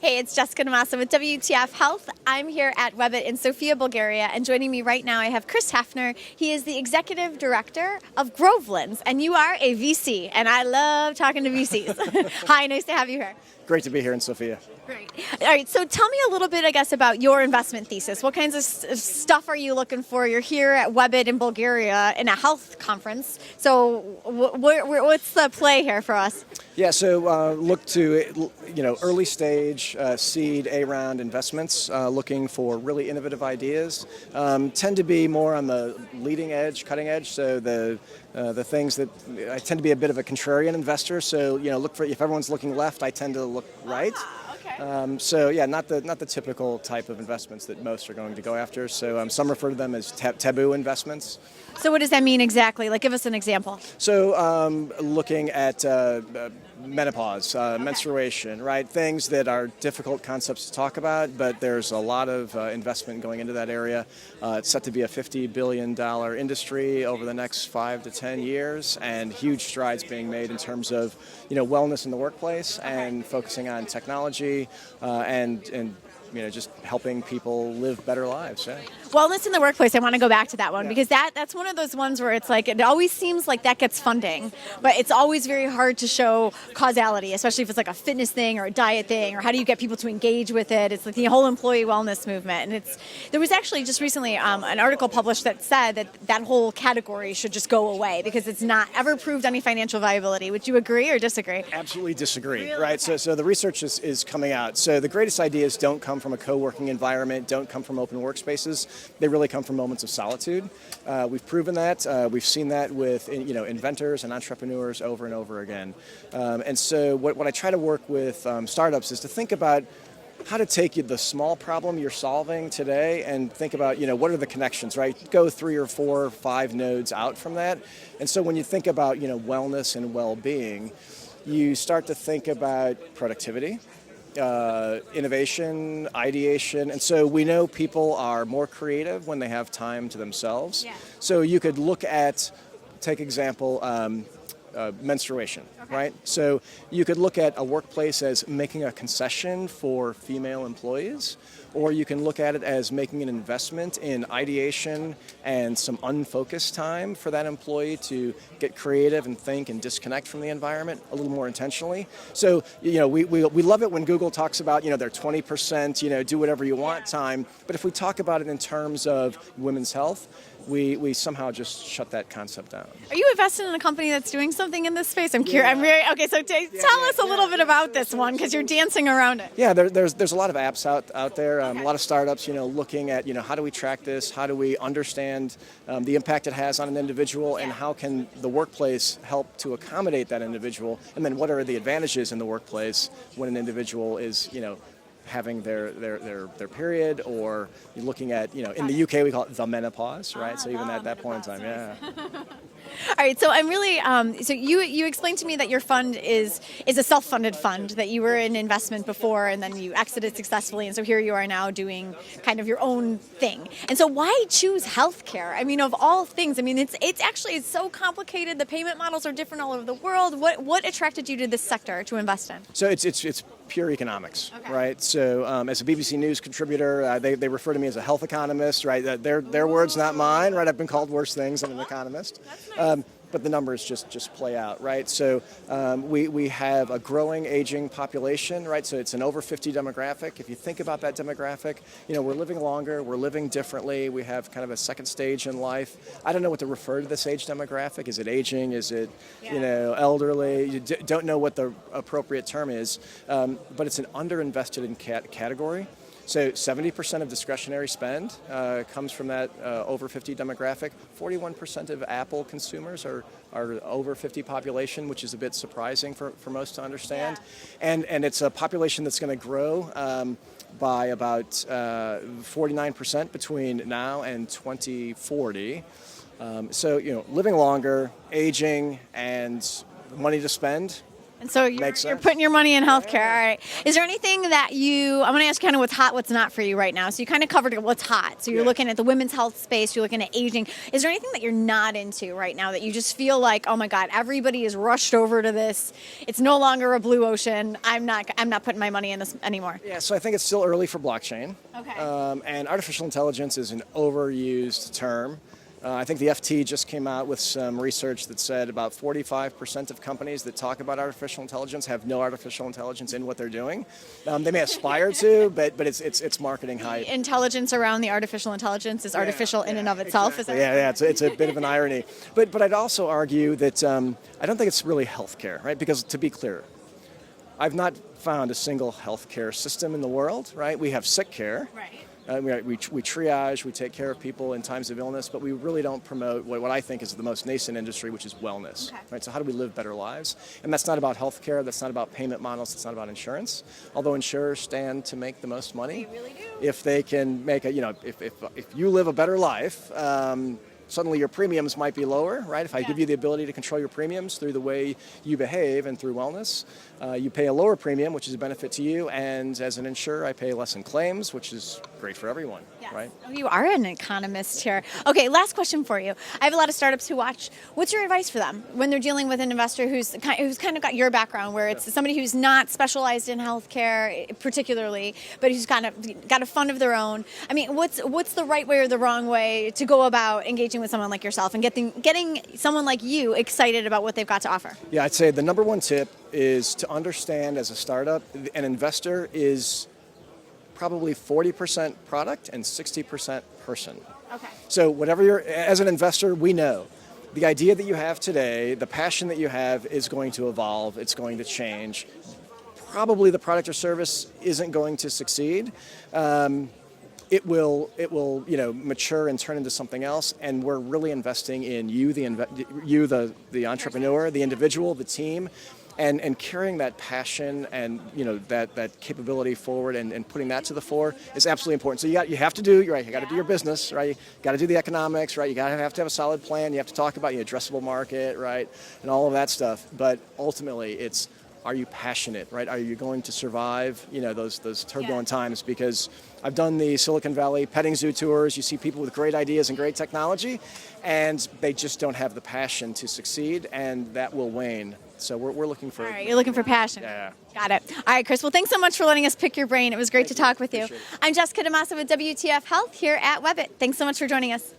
Hey, it's Jess DaMassa with WTF Health. I'm here at Webit in Sofia, Bulgaria, and joining me right now I have Chris Hafner. He is the Executive Director of Grovelands, and you are a VC, and I love talking to VCs. Hi, nice to have you here. Great to be here in Sofia. Great. All right, so tell me a little bit, I guess, about your investment thesis. What kinds of stuff are you looking for? You're here at Webit in Bulgaria in a health conference. So what's the play here for us? Yeah, so look to early stage seed A-round investments, looking for really innovative ideas. Tend to be more on the leading edge, cutting edge. So the things that I tend to be a bit of a contrarian investor. So look for, if everyone's looking left, I tend to look right. So yeah, not the typical type of investments that most are going to go after. So some refer to them as taboo investments. So what does that mean exactly? Like, give us an example. So looking at menopause, menstruation, right? Things that are difficult concepts to talk about, but there's a lot of investment going into that area. It's set to be a $50 billion industry over the next 5 to 10 years, and huge strides being made in terms of wellness in the workplace and focusing on technology and just helping people live better lives. Yeah. Wellness in the workplace, I want to go back to that one because that's one of those ones where it's like, it always seems like that gets funding, but it's always very hard to show causality, especially if it's like a fitness thing or a diet thing, or how do you get people to engage with it? It's like the whole employee wellness movement. And there was actually just recently an article published that said that whole category should just go away because it's not ever proved any financial viability. Would you agree or disagree? Absolutely disagree, really? Right? Okay. So the research is coming out. So the greatest ideas don't come from a co-working environment, don't come from open workspaces. They really come from moments of solitude. We've proven that. We've seen that with inventors and entrepreneurs over and over again. And so what I try to work with startups is to think about how to take the small problem you're solving today and think about, what are the connections, right? Go 3 or 4 or 5 nodes out from that. And so when you think about, wellness and well-being, you start to think about productivity, innovation, ideation, and so we know people are more creative when they have time to themselves. Yeah. So you could look at, take example, menstruation, right? So you could look at a workplace as making a concession for female employees, or you can look at it as making an investment in ideation and some unfocused time for that employee to get creative and think and disconnect from the environment a little more intentionally. So, we love it when Google talks about, their 20%, do whatever you want time, but if we talk about it in terms of women's health, we somehow just shut that concept down. Are you invested in a company that's doing something in this space? I'm curious. Okay. So tell us a little bit about this one because you're dancing around it. Yeah, there's a lot of apps out there. A lot of startups, looking at how do we track this? How do we understand the impact it has on an individual, and how can the workplace help to accommodate that individual? And then what are the advantages in the workplace when an individual is having their period, or you're looking at, in the UK we call it the menopause, right? So even at that point in time, yeah. All right, so I'm really, so you explained to me that your fund is a self-funded fund, that you were in investment before and then you exited successfully, and so here you are now doing kind of your own thing. And so why choose healthcare? I mean, of all things, it's so complicated, the payment models are different all over the world. What attracted you to this sector to invest in? So it's pure economics, right? So as a BBC News contributor, they refer to me as a health economist, right? Their words, not mine, right? I've been called worse things than an economist. That's nice. But the numbers just play out, right? So we have a growing, aging population, right? So it's an over 50 demographic. If you think about that demographic, we're living longer, we're living differently, we have kind of a second stage in life. I don't know what to refer to this age demographic. Is it aging? Is it, elderly? You don't know what the appropriate term is, but it's an underinvested in category. So 70% of discretionary spend comes from that over 50 demographic. 41% of Apple consumers are over 50 population, which is a bit surprising for most to understand. Yeah. And it's a population that's going to grow by about 49% between now and 2040. So, living longer, aging, and money to spend. And so you're putting your money in healthcare. Yeah. All right. Is there anything that I'm going to ask kind of what's hot, what's not for you right now. So you kind of covered what's hot. So you're looking at the women's health space. You're looking at aging. Is there anything that you're not into right now that you just feel like, oh my God, everybody is rushed over to this. It's no longer a blue ocean. I'm not putting my money in this anymore. Yeah. So I think it's still early for blockchain. Okay. And artificial intelligence is an overused term. I think the FT just came out with some research that said about 45% of companies that talk about artificial intelligence have no artificial intelligence in what they're doing. They may aspire to, but it's marketing hype. The intelligence around the artificial intelligence is artificial in and of itself. Exactly. It's a bit of an irony. But I'd also argue that I don't think it's really healthcare, right? Because to be clear, I've not found a single healthcare system in the world, right? We have sick care. Right. We triage, we take care of people in times of illness, but we really don't promote what I think is the most nascent industry, which is wellness. Okay. Right? So how do we live better lives? And that's not about healthcare, that's not about payment models, it's not about insurance. Although insurers stand to make the most money. They really do. If they can make if you live a better life, suddenly your premiums might be lower, right? If I give you the ability to control your premiums through the way you behave and through wellness, you pay a lower premium, which is a benefit to you, and as an insurer, I pay less in claims, which is great for everyone, right? Oh, you are an economist here. Okay, last question for you. I have a lot of startups who watch. What's your advice for them when they're dealing with an investor who's kind of got your background, where it's somebody who's not specialized in healthcare particularly, but who's kind of got a fund of their own? I mean, what's the right way or the wrong way to go about engaging with someone like yourself and getting someone like you excited about what they've got to offer? Yeah, I'd say the number one tip is to understand as a startup, an investor is probably 40% product and 60% person. Okay. So as an investor, we know the idea that you have today, the passion that you have is going to evolve, it's going to change. Probably the product or service isn't going to succeed. It will mature and turn into something else, and we're really investing in you, the entrepreneur, the individual, the team, and carrying that passion and that capability forward and putting that to the fore is absolutely important. So you have to do you got to do your business, right? You got to do the economics, right? You have to have a solid plan. You have to talk about your addressable market, right, and all of that stuff. But ultimately, it's, are you passionate, right? Are you going to survive, those turbulent times? Because I've done the Silicon Valley petting zoo tours. You see people with great ideas and great technology, and they just don't have the passion to succeed, and that will wane. So we're looking for... All right, you're looking for passion. Yeah. Got it. All right, Chris. Well, thanks so much for letting us pick your brain. It was great to talk with you. I'm Jess DaMassa with WTF Health here at Webit. Thanks so much for joining us.